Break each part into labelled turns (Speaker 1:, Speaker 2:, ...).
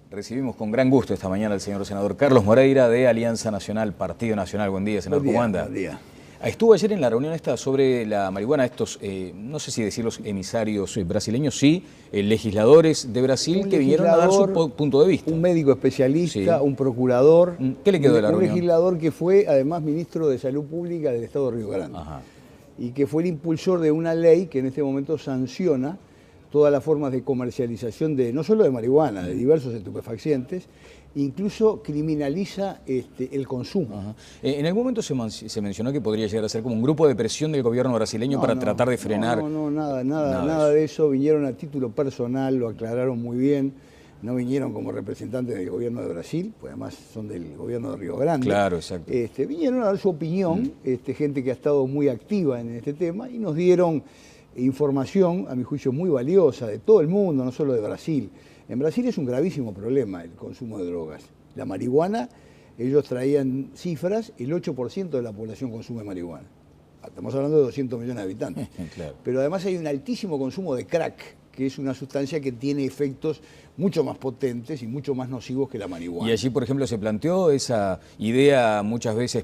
Speaker 1: Recibimos con gran gusto esta mañana al señor senador Carlos Moreira de Alianza Nacional, Partido Nacional. Buen día, senador. ¿Cómo anda?
Speaker 2: Buen día.
Speaker 1: Estuvo ayer en la reunión esta sobre la marihuana, estos, no sé si decir los emisarios brasileños, sí, legisladores de Brasil que vinieron a dar su punto de vista.
Speaker 2: Un médico especialista,
Speaker 1: sí.
Speaker 2: Un procurador.
Speaker 1: ¿Qué le quedó de la reunión?
Speaker 2: Un legislador que fue además ministro de Salud Pública del Estado de Río Grande.
Speaker 1: Ajá.
Speaker 2: Y que fue el impulsor de una ley que en este momento sanciona todas las formas de comercialización de, no solo de marihuana, de diversos estupefacientes, incluso criminaliza el consumo.
Speaker 1: Ajá. En algún momento se mencionó que podría llegar a ser como un grupo de presión del gobierno brasileño para tratar de frenar.
Speaker 2: Nada de eso. Vinieron a título personal, lo aclararon muy bien. No vinieron como representantes del gobierno de Brasil, pues además son del gobierno de Río Grande.
Speaker 1: Claro, exacto.
Speaker 2: Vinieron a dar su opinión, gente que ha estado muy activa en este tema, y nos dieron información, a mi juicio, muy valiosa de todo el mundo, no solo de Brasil. En Brasil es un gravísimo problema el consumo de drogas. La marihuana, ellos traían cifras, el 8% de la población consume marihuana. Estamos hablando de 200 millones de habitantes.
Speaker 1: Claro.
Speaker 2: Pero además hay un altísimo consumo de crack, que es una sustancia que tiene efectos mucho más potentes y mucho más nocivos que la marihuana.
Speaker 1: Y allí, por ejemplo, se planteó esa idea muchas veces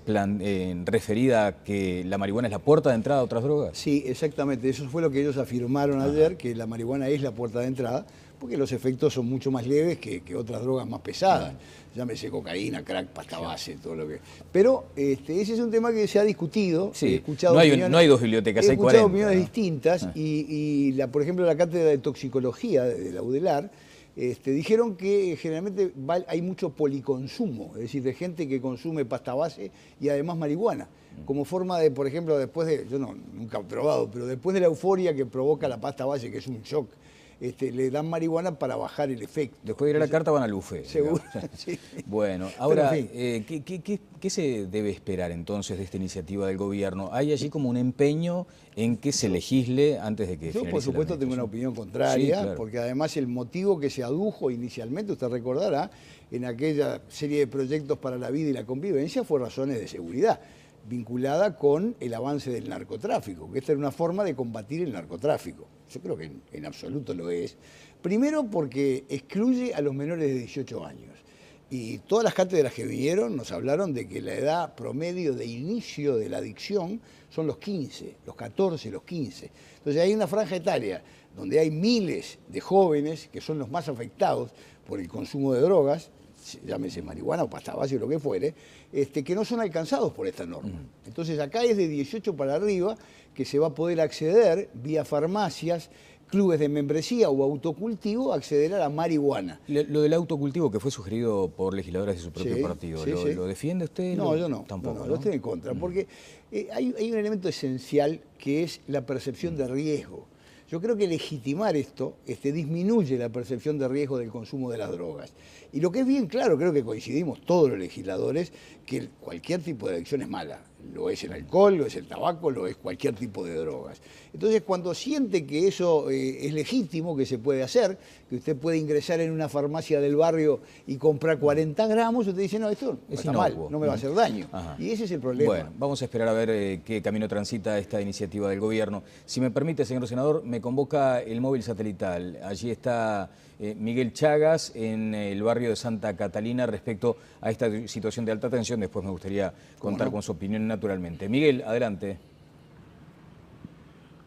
Speaker 1: referida a que la marihuana es la puerta de entrada a otras drogas.
Speaker 2: Sí, exactamente. Eso fue lo que ellos afirmaron ayer, que la marihuana es la puerta de entrada, porque los efectos son mucho más leves que otras drogas más pesadas. Llámese cocaína, crack, pasta base, todo lo que... Pero ese es un tema que se ha discutido.
Speaker 1: Sí.
Speaker 2: He escuchado
Speaker 1: no hay dos bibliotecas, hay 40.
Speaker 2: He escuchado opiniones distintas y por ejemplo, la cátedra de toxicología de la UDELAR dijeron que generalmente hay mucho policonsumo, es decir, de gente que consume pasta base y además marihuana, como forma de, por ejemplo, después de, yo nunca he probado, pero después de la euforia que provoca la pasta base, que es un shock, le dan marihuana para bajar el efecto.
Speaker 1: Después de ir a la carta van al buffet.
Speaker 2: Seguro, sí.
Speaker 1: Bueno, ahora,
Speaker 2: en fin.
Speaker 1: ¿qué se debe esperar entonces de esta iniciativa del gobierno? ¿Hay allí como un empeño en que se legisle antes de que finalice?
Speaker 2: Yo, por supuesto, tengo una opinión contraria,
Speaker 1: sí, claro.
Speaker 2: Porque además el motivo que se adujo inicialmente, usted recordará, en aquella serie de proyectos para la vida y la convivencia, fue razones de seguridad, vinculada con el avance del narcotráfico, que esta era una forma de combatir el narcotráfico. Yo creo que en absoluto lo es. Primero porque excluye a los menores de 18 años. Y todas las cátedras que vinieron nos hablaron de que la edad promedio de inicio de la adicción son los 15, los 14, los 15. Entonces hay una franja etaria donde hay miles de jóvenes que son los más afectados por el consumo de drogas, llámese marihuana o pasta base o lo que fuere, que no son alcanzados por esta norma. Entonces acá es de 18 para arriba que se va a poder acceder vía farmacias, clubes de membresía o autocultivo, acceder a la marihuana.
Speaker 1: Lo del autocultivo que fue sugerido por legisladores de su propio partido, ¿lo defiende usted?
Speaker 2: No, yo no.
Speaker 1: Tampoco,
Speaker 2: no, estoy en contra, porque hay un elemento esencial que es la percepción de riesgo. Yo creo que legitimar esto disminuye la percepción de riesgo del consumo de las drogas. Y lo que es bien claro, creo que coincidimos todos los legisladores, que cualquier tipo de adicción es mala. Lo es el alcohol, lo es el tabaco, lo es cualquier tipo de drogas. Entonces, cuando siente que eso es legítimo, que se puede hacer, que usted puede ingresar en una farmacia del barrio y comprar 40 gramos, usted dice, no, esto no está mal, no me va a hacer daño.
Speaker 1: Ajá.
Speaker 2: Y ese es el problema.
Speaker 1: Bueno, vamos a esperar a ver qué camino transita esta iniciativa del gobierno. Si me permite, señor senador, me convoca el móvil satelital. Allí está Miguel Chagas en el barrio de Santa Catalina respecto a esta situación de alta tensión. Después me gustaría contar con su opinión naturalmente. Miguel, adelante.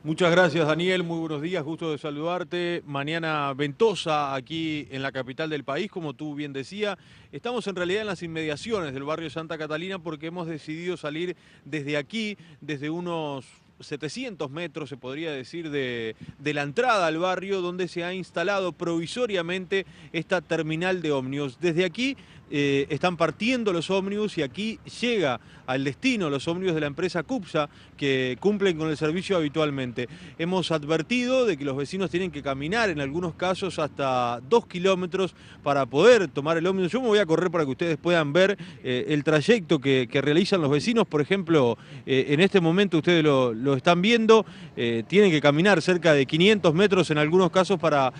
Speaker 3: Muchas gracias, Daniel. Muy buenos días, gusto de saludarte. Mañana ventosa aquí en la capital del país, como tú bien decías. Estamos en realidad en las inmediaciones del barrio Santa Catalina porque hemos decidido salir desde aquí, desde unos 700 metros, se podría decir, de la entrada al barrio, donde se ha instalado provisoriamente esta terminal de ómnibus. Desde aquí están partiendo los ómnibus y aquí llega al destino los ómnibus de la empresa CUPSA, que cumplen con el servicio habitualmente. Hemos advertido de que los vecinos tienen que caminar en algunos casos hasta 2 kilómetros para poder tomar el ómnibus. Yo me voy a correr para que ustedes puedan ver el trayecto que realizan los vecinos. Por ejemplo, en este momento ustedes lo lo están viendo, tienen que caminar cerca de 500 metros en algunos casos para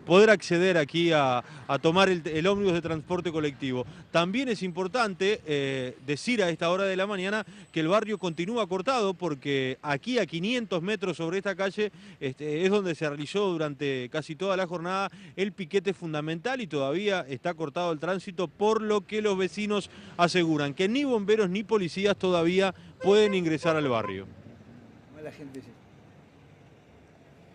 Speaker 3: poder acceder aquí a tomar el ómnibus de transporte colectivo. También es importante decir a esta hora de la mañana que el barrio continúa cortado porque aquí a 500 metros sobre esta calle es donde se realizó durante casi toda la jornada el piquete fundamental y todavía está cortado el tránsito, por lo que los vecinos aseguran que ni bomberos ni policías todavía pueden ingresar al barrio.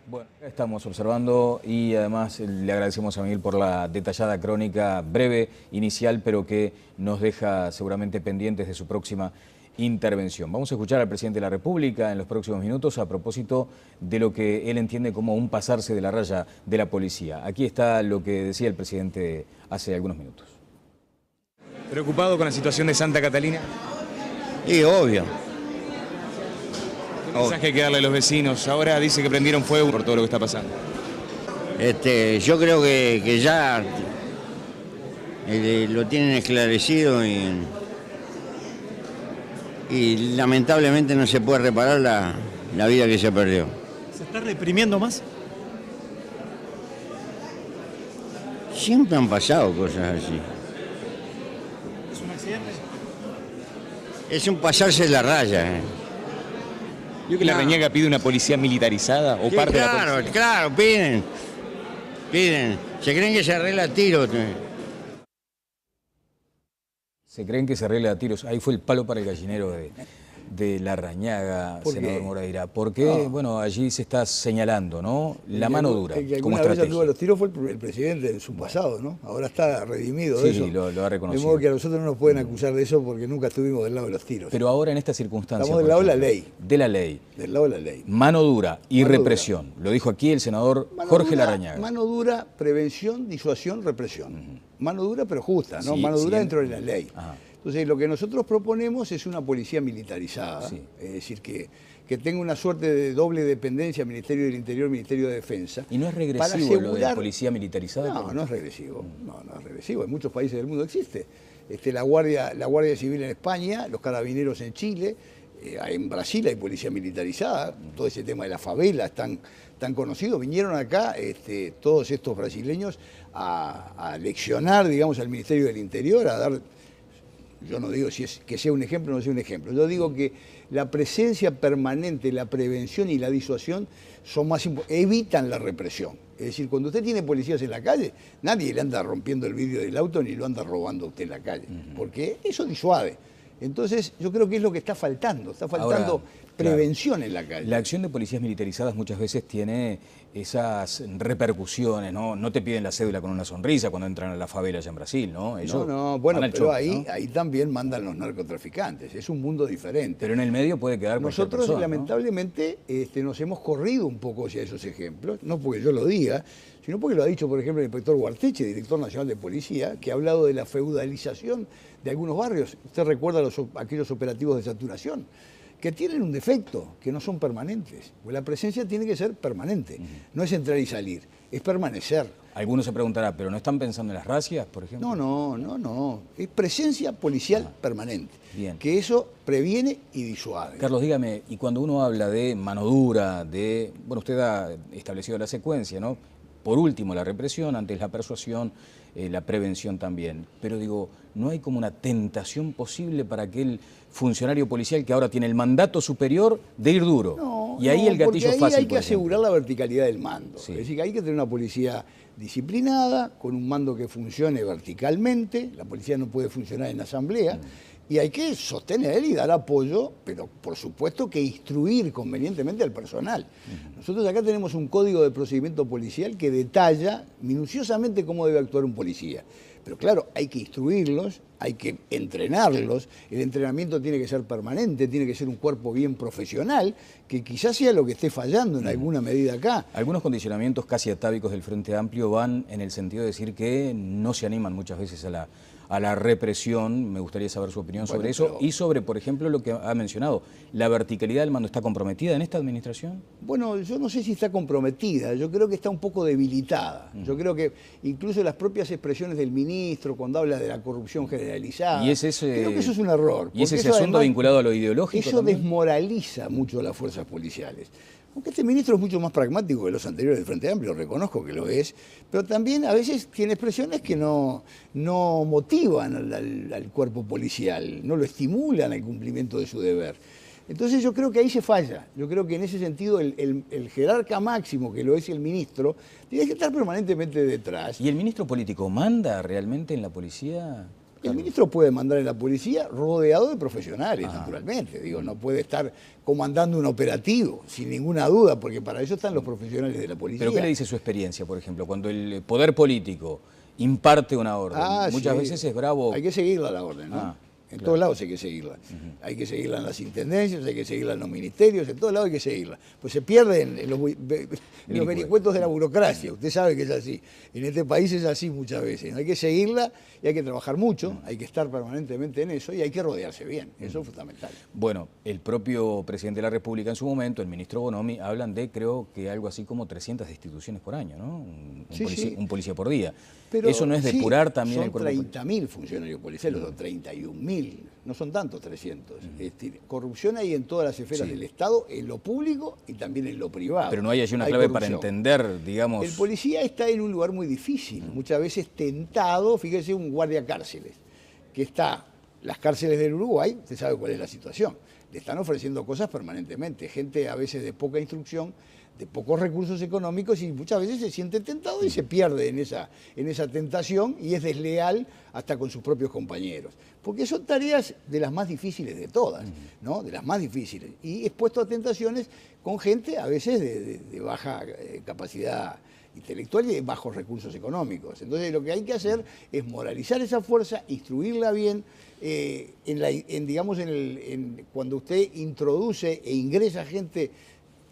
Speaker 1: Bueno, estamos observando y además le agradecemos a Miguel por la detallada crónica breve, inicial, pero que nos deja seguramente pendientes de su próxima intervención. Vamos a escuchar al presidente de la República en los próximos minutos a propósito de lo que él entiende como un pasarse de la raya de la policía. Aquí está lo que decía el presidente hace algunos minutos.
Speaker 4: ¿Preocupado con la situación de Santa Catalina?
Speaker 5: Sí, obvio.
Speaker 4: ¿Qué mensaje hay que darle a los vecinos? Ahora dice que prendieron fuego por todo lo que está pasando.
Speaker 5: Yo creo que ya lo tienen esclarecido y lamentablemente no se puede reparar la vida que se perdió.
Speaker 6: ¿Se está reprimiendo más?
Speaker 5: Siempre han pasado cosas así.
Speaker 6: ¿Es un accidente?
Speaker 5: Es un pasarse de la raya.
Speaker 4: ¿Vio que la Larrañaga pide una policía militarizada o
Speaker 5: Sí,
Speaker 4: parte de la
Speaker 5: claro,
Speaker 4: policía?
Speaker 5: claro, piden. Se creen que se arregla a tiros.
Speaker 1: Se creen que se arregla a tiros. Ahí fue el palo para el gallinero de Larrañaga, senador Moreira. Porque, bueno, allí se está señalando, ¿no? La mano dura,
Speaker 2: el que
Speaker 1: como
Speaker 2: alguna vez
Speaker 1: estrategia.
Speaker 2: anduvo a los tiros fue el presidente en su pasado, ¿no? Ahora está redimido de eso.
Speaker 1: Sí, lo ha reconocido.
Speaker 2: De modo que a nosotros no nos pueden acusar de eso porque nunca estuvimos del lado de los tiros.
Speaker 1: Pero ahora en estas circunstancias...
Speaker 2: Estamos del lado de la ley.
Speaker 1: De la ley.
Speaker 2: Del lado de la ley.
Speaker 1: Mano dura y
Speaker 2: Mano
Speaker 1: represión. Lo dijo aquí el senador Jorge Larrañaga.
Speaker 2: Mano dura, prevención, disuasión, represión. Mano dura pero justa, ¿no?
Speaker 1: Sí,
Speaker 2: Mano dura
Speaker 1: sí.
Speaker 2: dentro de la ley.
Speaker 1: Ajá.
Speaker 2: Entonces, lo que nosotros proponemos es una policía militarizada,
Speaker 1: Sí.
Speaker 2: es decir, que tenga una suerte de doble dependencia, Ministerio del Interior, Ministerio de Defensa.
Speaker 1: ¿Y no es regresivo
Speaker 2: para
Speaker 1: lo de
Speaker 2: asegurar-
Speaker 1: policía militarizada?
Speaker 2: No, no es regresivo. No, no es regresivo. En muchos países del mundo existe. La Guardia Civil en España, los carabineros en Chile, en Brasil hay policía militarizada, todo ese tema de la favela tan conocido. Vinieron acá todos estos brasileños a leccionar, digamos, al Ministerio del Interior, a dar... Yo no digo si es que sea un ejemplo o no sea un ejemplo. Yo digo que la presencia permanente, la prevención y la disuasión son más evitan la represión. Es decir, cuando usted tiene policías en la calle, nadie le anda rompiendo el vidrio del auto ni lo anda robando a usted en la calle, porque eso disuade. Entonces, yo creo que es lo que está faltando. Está faltando
Speaker 1: Ahora,
Speaker 2: prevención en la calle.
Speaker 1: La acción de policías militarizadas muchas veces tiene esas repercusiones, ¿no? No te piden la cédula con una sonrisa cuando entran a la favela allá en Brasil, ¿no? Ellos
Speaker 2: No, bueno,
Speaker 1: van al
Speaker 2: pero
Speaker 1: choque,
Speaker 2: ahí,
Speaker 1: ¿no?
Speaker 2: ahí también mandan los narcotraficantes. Es un mundo diferente.
Speaker 1: Pero en el medio puede quedar cualquier
Speaker 2: Nosotros,
Speaker 1: persona, ¿no?
Speaker 2: lamentablemente, nos hemos corrido un poco hacia esos ejemplos, no porque yo lo diga, sino porque lo ha dicho, por ejemplo, el inspector Guarteche, director nacional de policía, que ha hablado de la feudalización de algunos barrios. Usted recuerda aquellos operativos de saturación, que tienen un defecto, que no son permanentes. Pues la presencia tiene que ser permanente, no es entrar y salir, es permanecer.
Speaker 1: Algunos se preguntará, ¿pero no están pensando en las racias, por ejemplo?
Speaker 2: No. Es presencia policial permanente.
Speaker 1: Bien.
Speaker 2: Que eso previene y disuade.
Speaker 1: Carlos, dígame, y cuando uno habla de mano dura, bueno, usted ha establecido la secuencia, ¿no? Por último, la represión, antes la persuasión, la prevención también. Pero digo, ¿no hay como una tentación posible para aquel funcionario policial que ahora tiene el mandato superior de ir duro? Y ahí el gatillo
Speaker 2: porque ahí
Speaker 1: fácil,
Speaker 2: hay que
Speaker 1: por ejemplo.
Speaker 2: asegurar la verticalidad del mando.
Speaker 1: Sí.
Speaker 2: Es decir, que hay que tener una policía disciplinada, con un mando que funcione verticalmente. La policía no puede funcionar en asamblea. Y hay que sostener y dar apoyo, pero por supuesto que instruir convenientemente al personal. Nosotros acá tenemos un código de procedimiento policial que detalla minuciosamente cómo debe actuar un policía. Pero claro, hay que instruirlos, hay que entrenarlos, el entrenamiento tiene que ser permanente, tiene que ser un cuerpo bien profesional, que quizás sea lo que esté fallando en alguna medida acá.
Speaker 1: Algunos condicionamientos casi atávicos del Frente Amplio van en el sentido de decir que no se animan muchas veces a a la represión. Me gustaría saber su opinión sobre eso y sobre, por ejemplo, lo que ha mencionado. ¿La verticalidad del mando está comprometida en esta administración?
Speaker 2: Bueno, yo no sé si está comprometida, yo creo que está un poco debilitada. Yo creo que incluso las propias expresiones del ministro, cuando habla de la corrupción generalizada, creo que eso es un error.
Speaker 1: ¿Y es ese asunto vinculado a lo ideológico
Speaker 2: Eso
Speaker 1: también?
Speaker 2: desmoraliza mucho a las fuerzas policiales. Aunque este ministro es mucho más pragmático que los anteriores del Frente Amplio, reconozco que lo es, pero también a veces tiene expresiones que no motivan al cuerpo policial, no lo estimulan al cumplimiento de su deber. Entonces yo creo que ahí se falla. Yo creo que en ese sentido el jerarca máximo, que lo es el ministro, tiene que estar permanentemente detrás.
Speaker 1: ¿Y el ministro político manda realmente en la policía?
Speaker 2: El ministro puede mandar en la policía rodeado de profesionales, naturalmente. Digo, no puede estar comandando un operativo, sin ninguna duda, porque para eso están los profesionales de la policía.
Speaker 1: ¿Pero qué le dice su experiencia, por ejemplo, cuando el poder político imparte una orden? Muchas veces es bravo.
Speaker 2: Hay que seguirla la orden, ¿no? En todos lados hay que seguirla. Hay que seguirla en las intendencias, hay que seguirla en los ministerios, en todos lados hay que seguirla. Pues se pierden en los vericuetos de la burocracia. Usted sabe que es así. En este país es así muchas veces. Hay que seguirla y hay que trabajar mucho, hay que estar permanentemente en eso y hay que rodearse bien. Eso es fundamental.
Speaker 1: Bueno, el propio presidente de la República en su momento, el ministro Bonomi, hablan de, creo que algo así como 300 destituciones por año, ¿no? Un policía por día.
Speaker 2: Pero
Speaker 1: ¿eso no es depurar también el cuerpo?
Speaker 2: Son 30.000 funcionarios policiales, son 31.000, no son tantos 300. Corrupción hay en todas las esferas del Estado, en lo público y también en lo privado.
Speaker 1: Pero no hay allí una clave para entender, digamos...
Speaker 2: El policía está en un lugar muy difícil, muchas veces tentado, fíjese, un guardia cárceles, que está, las cárceles del Uruguay, usted sabe cuál es la situación, le están ofreciendo cosas permanentemente, gente a veces de poca instrucción, de pocos recursos económicos y muchas veces se siente tentado y se pierde en esa tentación y es desleal hasta con sus propios compañeros. Porque son tareas de las más difíciles de todas, ¿no? De las más difíciles. Y expuesto a tentaciones con gente a veces de baja capacidad intelectual y de bajos recursos económicos. Entonces lo que hay que hacer es moralizar esa fuerza, instruirla bien, cuando usted introduce e ingresa gente,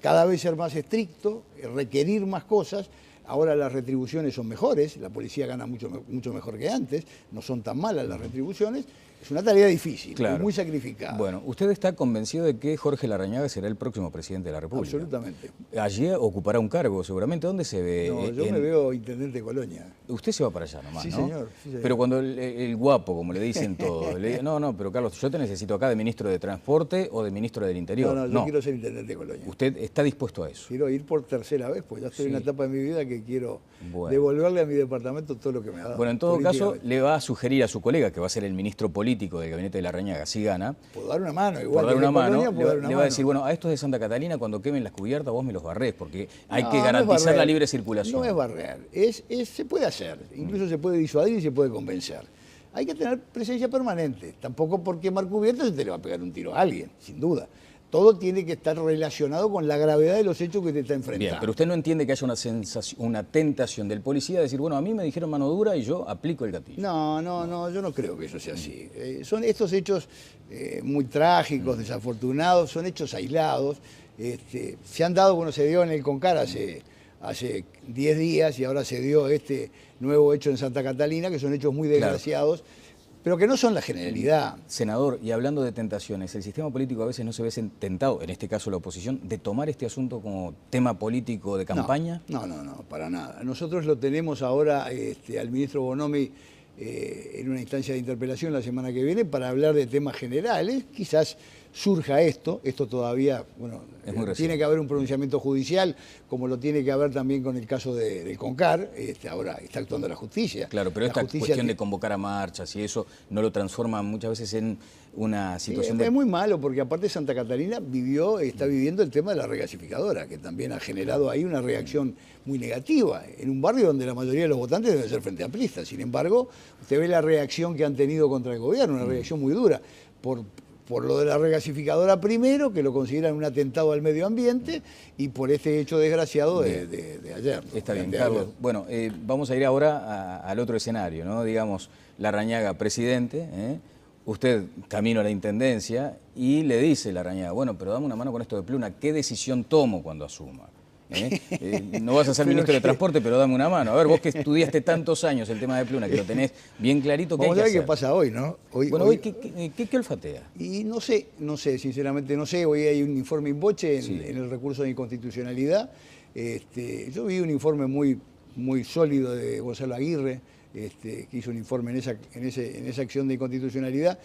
Speaker 2: cada vez ser más estricto, requerir más cosas. Ahora las retribuciones son mejores, la policía gana mucho mejor que antes, no son tan malas las retribuciones. Es una tarea difícil,
Speaker 1: claro,
Speaker 2: muy sacrificada.
Speaker 1: Bueno, usted está convencido de que Jorge Larrañaga será el próximo presidente de la República.
Speaker 2: Absolutamente.
Speaker 1: Allí ocupará un cargo, seguramente. ¿Dónde se ve?
Speaker 2: No, yo me veo intendente de Colonia.
Speaker 1: Usted se va para allá nomás,
Speaker 2: sí,
Speaker 1: ¿no?
Speaker 2: Señor, sí, señor.
Speaker 1: Pero cuando el guapo, como le dicen todos, le dice, no, pero Carlos, yo te necesito acá de ministro de Transporte o de ministro del Interior.
Speaker 2: No, yo quiero ser intendente de Colonia.
Speaker 1: ¿Usted está dispuesto a eso?
Speaker 2: Quiero ir por tercera vez, pues ya estoy en una etapa de mi vida que quiero devolverle a mi departamento todo lo que me ha dado.
Speaker 1: Bueno, en todo caso, le va a sugerir a su colega, que va a ser el ministro político del gabinete de Larrañaga, si gana.
Speaker 2: Puedo dar una mano, igual.
Speaker 1: Por dar una mano, le va a decir, bueno, a estos de Santa Catalina, cuando quemen las cubiertas, vos me los barrés, porque hay que garantizar la libre circulación.
Speaker 2: No es barrer, se puede hacer, incluso se puede disuadir y se puede convencer. Hay que tener presencia permanente, tampoco por quemar cubiertas se te le va a pegar un tiro a alguien, sin duda. Todo tiene que estar relacionado con la gravedad de los hechos que te está enfrentando.
Speaker 1: Bien, pero usted no entiende que haya una tentación del policía de decir, bueno, a mí me dijeron mano dura y yo aplico el gatillo.
Speaker 2: No, yo no creo que eso sea así. Son estos hechos muy trágicos, desafortunados, son hechos aislados. Se han dado, bueno, se dio en el Concar hace 10 días y ahora se dio este nuevo hecho en Santa Catalina, que son hechos muy desgraciados. Claro. Pero que no son la generalidad.
Speaker 1: Senador, y hablando de tentaciones, el sistema político a veces no se ve tentado, en este caso la oposición, de tomar este asunto como tema político de campaña.
Speaker 2: No, para nada. Nosotros lo tenemos ahora al ministro Bonomi en una instancia de interpelación la semana que viene para hablar de temas generales. Quizás surja esto todavía, bueno, tiene que haber un pronunciamiento judicial, como lo tiene que haber también con el caso del Concar, ahora está actuando la justicia.
Speaker 1: Claro, pero esta cuestión de convocar a marchas y eso no lo transforma muchas veces en una situación
Speaker 2: Es muy malo, porque aparte Santa Catalina está viviendo el tema de la regasificadora, que también ha generado ahí una reacción muy negativa, en un barrio donde la mayoría de los votantes deben ser frente amplistas. Sin embargo, usted ve la reacción que han tenido contra el gobierno, una reacción muy dura, por lo de la regasificadora primero, que lo consideran un atentado al medio ambiente, y por este hecho desgraciado de ayer.
Speaker 1: Está bien, Carlos. Bueno, vamos a ir ahora al otro escenario, ¿no? Digamos, Larrañaga presidente, usted camino a la intendencia y le dice Larrañaga, bueno, pero dame una mano con esto de Pluna, ¿qué decisión tomo cuando asuma? No vas a ser
Speaker 2: Pero
Speaker 1: ministro de
Speaker 2: que-
Speaker 1: Transporte, pero dame una mano. A ver, vos que estudiaste tantos años el tema de Pluna, que lo tenés bien clarito, ¿qué hay
Speaker 2: Vamos
Speaker 1: que
Speaker 2: a ver qué
Speaker 1: hacer?
Speaker 2: pasa hoy, ¿no?
Speaker 1: Bueno, hoy, ¿qué olfatea?
Speaker 2: Y no sé, sinceramente no sé. Hoy hay un informe in voce
Speaker 1: Sí.
Speaker 2: en el recurso de inconstitucionalidad. Yo vi un informe muy sólido de Gonzalo Aguirre, que hizo un informe en esa acción de inconstitucionalidad.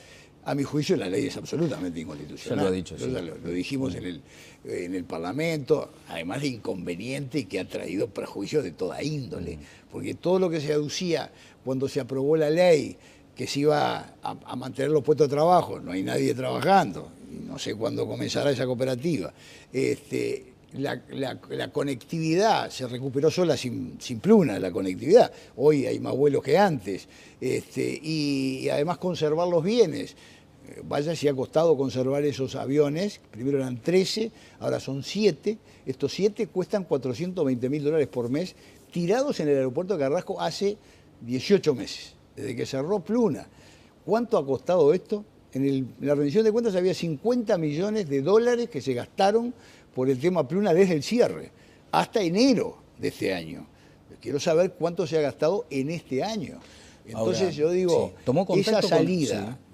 Speaker 2: A mi juicio la ley es absolutamente inconstitucional.
Speaker 1: Ya lo ha dicho, sí.
Speaker 2: Ya lo dijimos en el Parlamento, además de inconveniente y que ha traído perjuicios de toda índole. Porque todo lo que se aducía cuando se aprobó la ley, que se iba a mantener los puestos de trabajo, no hay nadie trabajando, y no sé cuándo comenzará esa cooperativa. La conectividad se recuperó sola sin Pluna, la conectividad. Hoy hay más vuelos que antes. Y además conservar los bienes. Vaya si ha costado conservar esos aviones. Primero eran 13, ahora son 7. Estos 7 cuestan $420.000 por mes, tirados en el aeropuerto de Carrasco hace 18 meses, desde que cerró Pluna. ¿Cuánto ha costado esto? En la rendición de cuentas había $50 millones que se gastaron por el tema Pluna desde el cierre, hasta enero de este año. Quiero saber cuánto se ha gastado en este año. Entonces
Speaker 1: Ahora,
Speaker 2: yo digo,
Speaker 1: sí, tomó contacto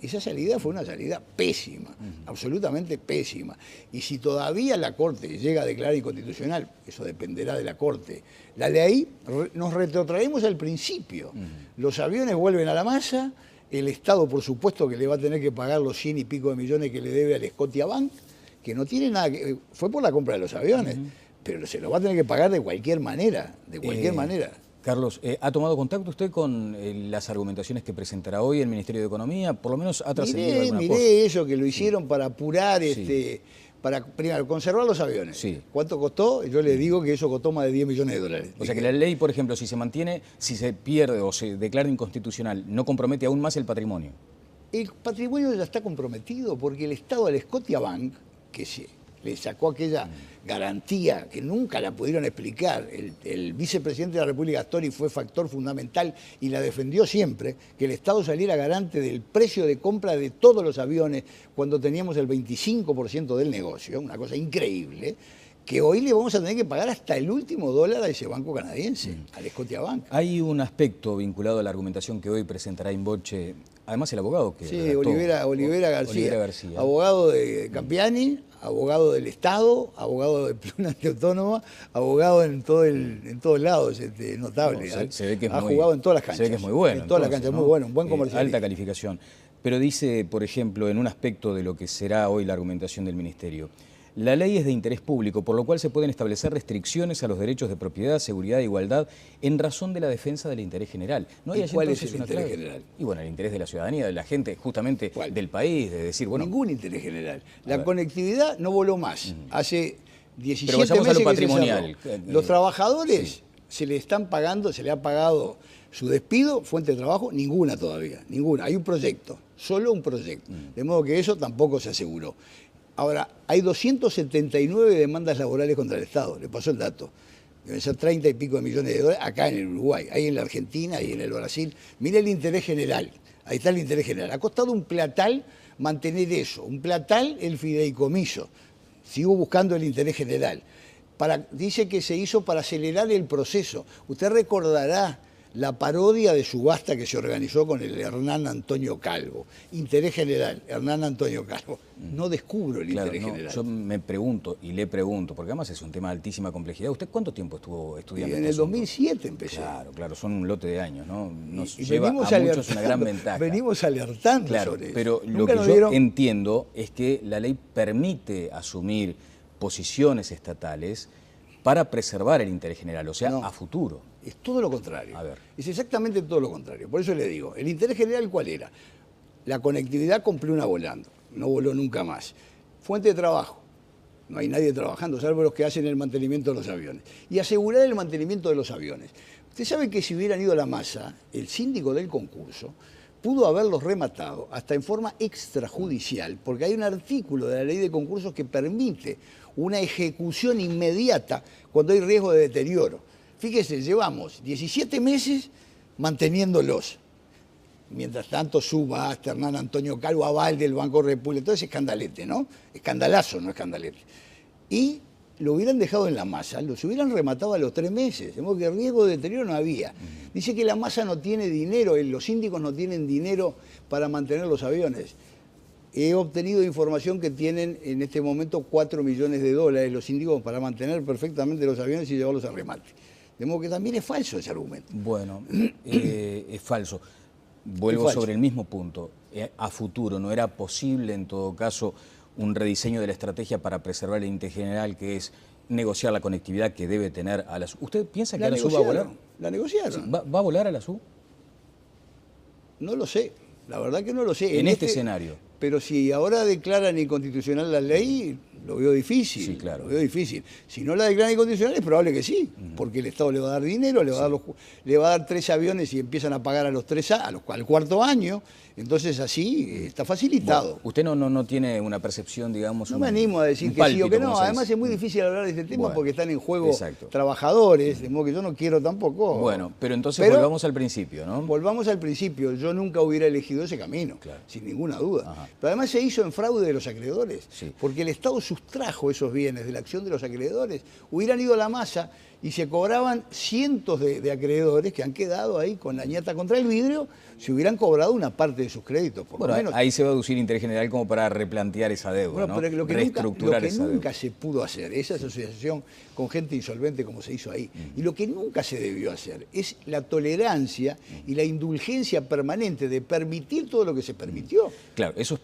Speaker 2: esa salida fue una salida pésima, absolutamente pésima. Y si todavía la Corte llega a declarar inconstitucional, eso dependerá de la Corte, la ley, nos retrotraemos al principio. Los aviones vuelven a la masa, el Estado por supuesto que le va a tener que pagar los 100 y pico de millones que le debe al Scotiabank, que no tiene nada que... Fue por la compra de los aviones, pero se lo va a tener que pagar de cualquier manera,
Speaker 1: Carlos, ¿ha tomado contacto usted con las argumentaciones que presentará hoy el Ministerio de Economía? Por lo menos ha trascendido alguna cosa.
Speaker 2: Miré eso, que lo hicieron para apurar,
Speaker 1: Sí.
Speaker 2: para primero conservar los aviones.
Speaker 1: Sí.
Speaker 2: ¿Cuánto costó? Yo le digo que eso costó más de $10 millones.
Speaker 1: O sea que la ley, por ejemplo, si se mantiene, si se pierde o se declara inconstitucional, no compromete aún más el patrimonio.
Speaker 2: El patrimonio ya está comprometido porque el Estado al Scotiabank, que le sacó aquella garantía que nunca la pudieron explicar, el vicepresidente de la República, Astori, fue factor fundamental y la defendió siempre, que el Estado saliera garante del precio de compra de todos los aviones cuando teníamos el 25% del negocio, una cosa increíble, que hoy le vamos a tener que pagar hasta el último dólar a ese banco canadiense, al Scotiabank.
Speaker 1: Hay un aspecto vinculado a la argumentación que hoy presentará in voce, además el abogado que
Speaker 2: Sí,
Speaker 1: redactó,
Speaker 2: Olivera García.
Speaker 1: Olivera García.
Speaker 2: Abogado de Campiani, abogado del Estado, abogado de Pluna Autónoma, abogado en todos lados, notable.
Speaker 1: No, se ve que es
Speaker 2: ha
Speaker 1: muy,
Speaker 2: jugado en todas las canchas.
Speaker 1: Se ve que es muy bueno.
Speaker 2: En todas las
Speaker 1: entonces,
Speaker 2: canchas,
Speaker 1: ¿no?
Speaker 2: muy bueno, un buen comercial.
Speaker 1: Alta calificación. Pero dice, por ejemplo, en un aspecto de lo que será hoy la argumentación del Ministerio, la ley es de interés público, por lo cual se pueden establecer restricciones a los derechos de propiedad, seguridad e igualdad en razón de la defensa del interés general. ¿No hay
Speaker 2: ¿Y
Speaker 1: allí
Speaker 2: cuál es
Speaker 1: entonces
Speaker 2: el
Speaker 1: una
Speaker 2: interés
Speaker 1: clave?
Speaker 2: general?
Speaker 1: Y bueno, el interés de la ciudadanía, de la gente, justamente
Speaker 2: ¿Cuál?
Speaker 1: del país, de decir, bueno...
Speaker 2: Ningún interés general.
Speaker 1: A
Speaker 2: La
Speaker 1: ver.
Speaker 2: conectividad no voló más. Hace 17
Speaker 1: Pero vayamos a
Speaker 2: meses
Speaker 1: lo
Speaker 2: que se
Speaker 1: patrimonial.
Speaker 2: cerró. Los trabajadores se le están pagando, se le ha pagado su despido, fuente de trabajo, ninguna todavía, ninguna. Hay un proyecto, solo un proyecto. De modo que eso tampoco se aseguró. Ahora, hay 279 demandas laborales contra el Estado, le pasó el dato. Deben ser 30 y pico de millones de dólares acá en el Uruguay, ahí en la Argentina y en el Brasil. Mire el interés general, ahí está el interés general. Ha costado un platal mantener eso, un platal el fideicomiso. Sigo buscando el interés general. Dice que se hizo para acelerar el proceso. Usted recordará la parodia de subasta que se organizó con el Hernán Antonio Calvo. Interés general, Hernán Antonio Calvo. No descubro el
Speaker 1: Claro,
Speaker 2: interés
Speaker 1: no,
Speaker 2: general.
Speaker 1: yo me pregunto y le pregunto, porque además es un tema de altísima complejidad. ¿Usted cuánto tiempo estuvo
Speaker 2: Y
Speaker 1: estudiando
Speaker 2: en
Speaker 1: este
Speaker 2: el
Speaker 1: asunto?
Speaker 2: 2007 empecé.
Speaker 1: Claro, son un lote de años, ¿no? Nos
Speaker 2: Y
Speaker 1: lleva a
Speaker 2: venimos
Speaker 1: muchos una gran
Speaker 2: alertando,
Speaker 1: ventaja.
Speaker 2: Venimos alertando
Speaker 1: Claro,
Speaker 2: sobre eso.
Speaker 1: pero lo
Speaker 2: Nunca
Speaker 1: que
Speaker 2: nos
Speaker 1: yo
Speaker 2: dieron-
Speaker 1: entiendo es que la ley permite asumir posiciones estatales para preservar el interés general, o sea,
Speaker 2: No.
Speaker 1: a futuro.
Speaker 2: Es todo lo contrario.
Speaker 1: A ver.
Speaker 2: Es exactamente todo lo contrario. Por eso le digo, el interés general, ¿cuál era? La conectividad con Pluna volando. No voló nunca más. Fuente de trabajo. No hay nadie trabajando, salvo los que hacen el mantenimiento de los aviones. Y asegurar el mantenimiento de los aviones. Usted sabe que si hubieran ido a la masa, el síndico del concurso pudo haberlos rematado hasta en forma extrajudicial, porque hay un artículo de la ley de concursos que permite una ejecución inmediata cuando hay riesgo de deterioro. Fíjese, llevamos 17 meses manteniéndolos. Mientras tanto, subasta, Hernán Antonio Calvo, aval del Banco República, todo ese escandalete, ¿no? Escandalazo, no escandalete. Y lo hubieran dejado en la masa, los hubieran rematado a los 3 meses. De modo que riesgo de deterioro no había. Dice que la masa no tiene dinero, los síndicos no tienen dinero para mantener los aviones. He obtenido información que tienen en este momento $4 millones los síndicos para mantener perfectamente los aviones y llevarlos a remate. De modo que también es falso ese argumento.
Speaker 1: Bueno, es falso. Vuelvo sobre el mismo punto. A futuro, ¿no era posible en todo caso un rediseño de la estrategia para preservar el interés general, que es negociar la conectividad que debe tener ALASU? ¿Usted piensa que ALASU va a volar?
Speaker 2: La negociaron.
Speaker 1: Sí, ¿va a volar ALASU?
Speaker 2: No lo sé. La verdad que no lo sé.
Speaker 1: En este escenario.
Speaker 2: Pero si ahora declaran inconstitucional la ley, lo veo difícil.
Speaker 1: Sí, claro.
Speaker 2: Lo veo difícil. Si no la declaran inconstitucional, es probable que sí, porque el Estado le va a dar dinero, le va a dar 3 aviones y empiezan a pagar a los 3 al 4.º año. Entonces así está facilitado.
Speaker 1: Bueno, usted no tiene una percepción, digamos.
Speaker 2: No me animo a decir que sí o que no. Además es muy difícil hablar de este tema porque están en juego trabajadores, de modo que yo no quiero tampoco.
Speaker 1: Bueno, pero entonces volvamos al principio, ¿no?
Speaker 2: Volvamos al principio. Yo nunca hubiera elegido ese camino, sin ninguna duda. Ajá. Pero además se hizo en fraude de los acreedores, porque el Estado sustrajo esos bienes de la acción de los acreedores. Hubieran ido a la masa y se cobraban cientos de acreedores que han quedado ahí con la ñata contra el vidrio, si hubieran cobrado una parte de sus créditos, por lo menos.
Speaker 1: Ahí se va a deducir interés general como para replantear esa deuda, ¿no?
Speaker 2: Pero
Speaker 1: reestructurar esa deuda.
Speaker 2: Nunca se pudo hacer, esa asociación con gente insolvente como se hizo ahí, y lo que nunca se debió hacer es la tolerancia y la indulgencia permanente de permitir todo lo que se permitió.
Speaker 1: Claro, eso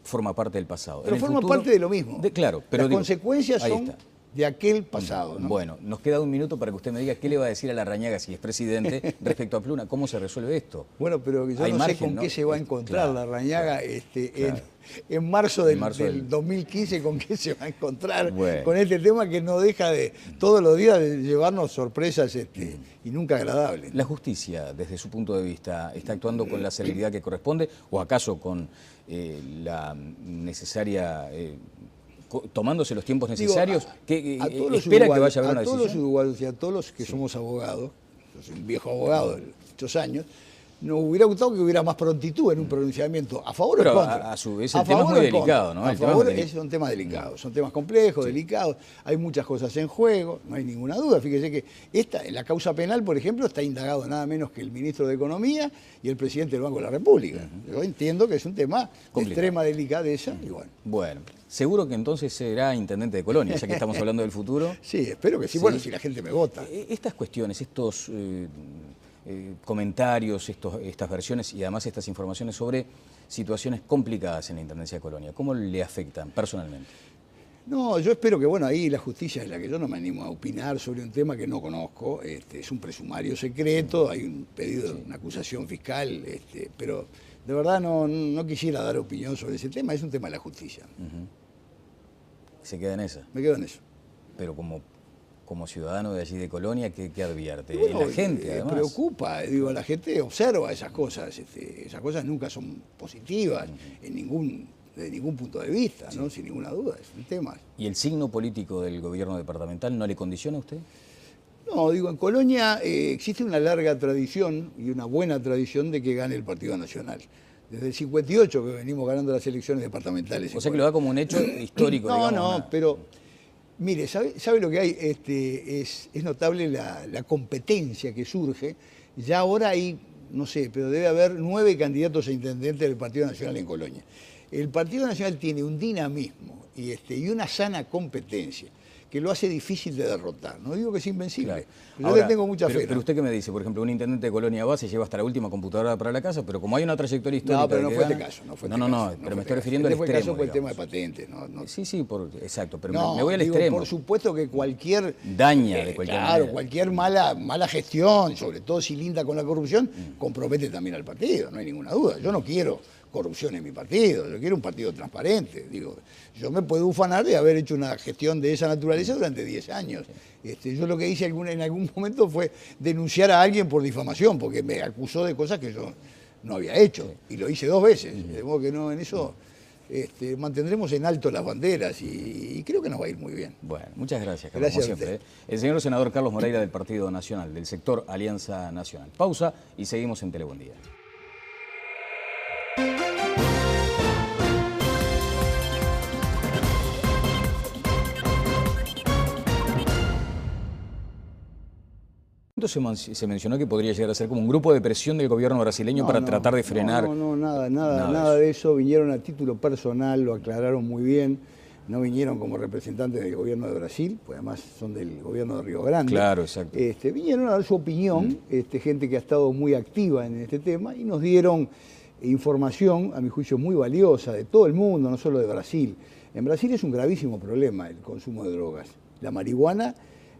Speaker 1: forma parte del pasado.
Speaker 2: Pero forma parte de lo mismo.
Speaker 1: Claro, pero
Speaker 2: las consecuencias son de aquel pasado, ¿no?
Speaker 1: Bueno, nos queda un minuto para que usted me diga qué le va a decir a Larrañaga si es presidente respecto a Pluna, cómo se resuelve esto.
Speaker 2: Bueno, pero yo no sé con qué se va a encontrar Larrañaga en marzo del 2015, con qué se va a encontrar con este tema que no deja de todos los días de llevarnos sorpresas y nunca agradables.
Speaker 1: ¿La justicia, desde su punto de vista, está actuando con la celeridad que corresponde o acaso con la necesaria... tomándose los tiempos necesarios, espera que vaya a haber una decisión?
Speaker 2: A todos los uruguayos y a todos los que somos abogados, yo soy un viejo abogado de muchos años, nos hubiera gustado que hubiera más prontitud en un pronunciamiento a favor o en contra.
Speaker 1: A su vez el tema es muy delicado, ¿no?
Speaker 2: Son temas delicados, son temas complejos, delicados, hay muchas cosas en juego, no hay ninguna duda. Fíjese que en la causa penal, por ejemplo, está indagado nada menos que el ministro de Economía y el presidente del Banco de la República. Yo entiendo que es un tema de extrema delicadeza y bueno.
Speaker 1: Bueno, seguro que entonces será intendente de Colonia, ya que estamos hablando del futuro.
Speaker 2: Sí, espero que sí. Bueno, si la gente me vota.
Speaker 1: Estas cuestiones, estos comentarios, estas versiones y además estas informaciones sobre situaciones complicadas en la Intendencia de Colonia, ¿cómo le afectan personalmente?
Speaker 2: No, yo espero que, bueno, ahí la justicia es la que yo no me animo a opinar sobre un tema que no conozco, es un presumario secreto, hay un pedido de una acusación fiscal, pero de verdad no quisiera dar opinión sobre ese tema, es un tema de la justicia.
Speaker 1: ¿Se queda en esa?
Speaker 2: Me quedo en eso.
Speaker 1: Pero como ciudadano de allí de Colonia, ¿qué advierte?
Speaker 2: Bueno,
Speaker 1: la gente, además.
Speaker 2: Preocupa, la gente observa esas cosas. Esas cosas nunca son positivas desde ningún punto de vista, ¿no? Sin ninguna duda, es un tema.
Speaker 1: ¿Y el signo político del gobierno departamental no le condiciona a usted?
Speaker 2: No, en Colonia existe una larga tradición y una buena tradición de que gane el Partido Nacional. Desde el 58 que venimos ganando las elecciones departamentales.
Speaker 1: O sea que lo da como un hecho histórico.
Speaker 2: Pero... Mire, ¿sabe lo que hay? Es notable la competencia que surge. Ya ahora hay, no sé, pero debe haber 9 candidatos a intendente del Partido Nacional en Colonia. El Partido Nacional tiene un dinamismo y una sana competencia que lo hace difícil de derrotar. No digo que es invencible. Yo le tengo mucha fe.
Speaker 1: Pero usted qué me dice, por ejemplo, un intendente de Colonia va, se lleva hasta la última computadora para la casa, pero como hay una trayectoria histórica...
Speaker 2: No, pero no fue este caso.
Speaker 1: pero me estoy refiriendo al extremo.
Speaker 2: Este caso fue el tema de patentes.
Speaker 1: Sí, exacto, pero me voy al extremo.
Speaker 2: Por supuesto que cualquier...
Speaker 1: daña de cualquier manera.
Speaker 2: Claro, cualquier mala gestión, sobre todo si linda con la corrupción, compromete también al partido, no hay ninguna duda. Yo no quiero corrupción en mi partido, yo quiero un partido transparente. Yo me puedo ufanar de haber hecho una gestión de esa naturaleza durante 10 años. Yo lo que hice en algún momento fue denunciar a alguien por difamación, porque me acusó de cosas que yo no había hecho, y lo hice 2 veces. De modo que en eso mantendremos en alto las banderas y creo que nos va a ir muy bien.
Speaker 1: Bueno, muchas gracias, Carlos, como siempre. El señor senador Carlos Moreira del Partido Nacional, del sector Alianza Nacional. Pausa y seguimos en Telebuen Día. Se mencionó que podría llegar a ser como un grupo de presión del gobierno brasileño para tratar de frenar.
Speaker 2: Nada de eso. Vinieron a título personal, lo aclararon muy bien. No vinieron como representantes del gobierno de Brasil, pues además son del gobierno de Río Grande.
Speaker 1: Claro, exacto.
Speaker 2: Vinieron a dar su opinión, gente que ha estado muy activa en este tema, y nos dieron información, a mi juicio, muy valiosa de todo el mundo, no solo de Brasil. En Brasil es un gravísimo problema el consumo de drogas. La marihuana,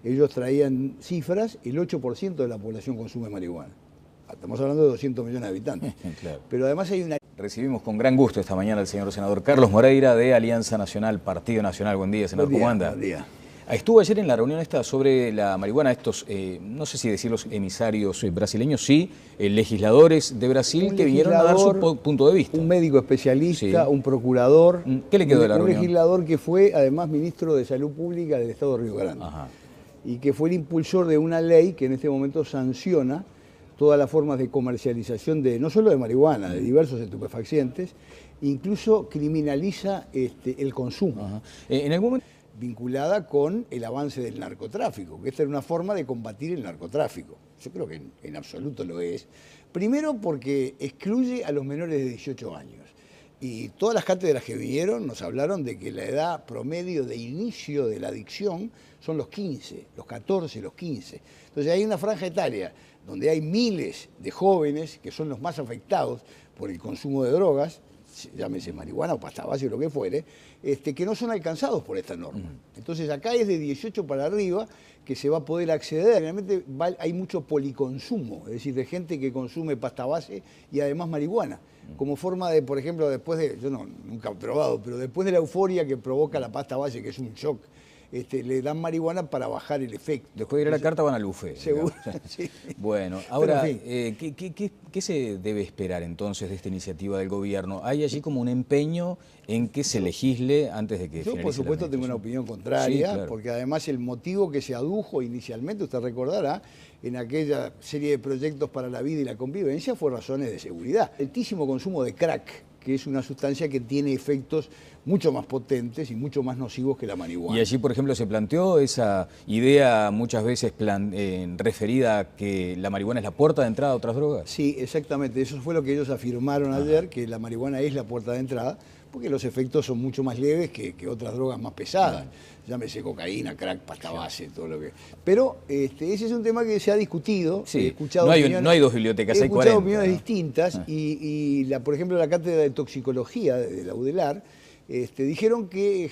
Speaker 2: ellos traían cifras, el 8% de la población consume marihuana. Estamos hablando de 200 millones de habitantes.
Speaker 1: Claro.
Speaker 2: Pero además hay una...
Speaker 1: Recibimos con gran gusto esta mañana al señor senador Carlos Moreira de Alianza Nacional, Partido Nacional. Buen día, senador. ¿Cómo anda?
Speaker 2: Buen día.
Speaker 1: Estuvo ayer en la reunión esta sobre la marihuana, estos, no sé si decir los emisarios brasileños, sí, legisladores de Brasil que vinieron a dar su punto de vista.
Speaker 2: Un médico especialista,
Speaker 1: sí.
Speaker 2: Un procurador.
Speaker 1: ¿Qué le quedó de la reunión?
Speaker 2: Un legislador que fue además ministro de Salud Pública del Estado de Río Grande.
Speaker 1: Ajá.
Speaker 2: Y que fue el impulsor de una ley que en este momento sanciona todas las formas de comercialización de, no solo de marihuana, de diversos estupefacientes, incluso criminaliza el consumo.
Speaker 1: Ajá. En algún momento...
Speaker 2: Vinculada con el avance del narcotráfico, que esta era una forma de combatir el narcotráfico. Yo creo que en absoluto lo es. Primero porque excluye a los menores de 18 años. Y todas las cátedras que vinieron nos hablaron de que la edad promedio de inicio de la adicción son los 15, los 14, los 15. Entonces hay una franja etaria donde hay miles de jóvenes que son los más afectados por el consumo de drogas, llámese marihuana o pasta base o lo que fuere, que no son alcanzados por esta norma. Entonces acá es de 18 para arriba que se va a poder acceder. Realmente hay mucho policonsumo, es decir, de gente que consume pasta base y además marihuana. Como forma de, por ejemplo, después de, yo nunca he probado, pero después de la euforia que provoca la pasta base, que es un shock, le dan marihuana para bajar el efecto.
Speaker 1: Después de ir a la carta van al buffet.
Speaker 2: Seguro, sí.
Speaker 1: Bueno, ahora,
Speaker 2: Pero, en fin.
Speaker 1: ¿qué se debe esperar entonces de esta iniciativa del gobierno? ¿Hay allí como un empeño en que se legisle antes de que finalice?
Speaker 2: Yo, por supuesto, tengo una opinión contraria, sí, claro. Porque además el motivo que se adujo inicialmente, usted recordará, en aquella serie de proyectos para la vida y la convivencia, fue razones de seguridad. Altísimo consumo de crack, que es una sustancia que tiene efectos mucho más potentes y mucho más nocivos que la marihuana.
Speaker 1: Y allí, por ejemplo, se planteó esa idea muchas veces referida a que la marihuana es la puerta de entrada a otras drogas.
Speaker 2: Sí, exactamente. Eso fue lo que ellos afirmaron ayer, que la marihuana es la puerta de entrada, porque los efectos son mucho más leves que otras drogas más pesadas. Llámese cocaína, crack, pasta base, todo lo que... Pero ese es un tema que se ha discutido.
Speaker 1: Sí.
Speaker 2: He escuchado
Speaker 1: no hay dos bibliotecas, hay 40.
Speaker 2: He escuchado opiniones distintas y por ejemplo, la cátedra de toxicología de la UDELAR dijeron que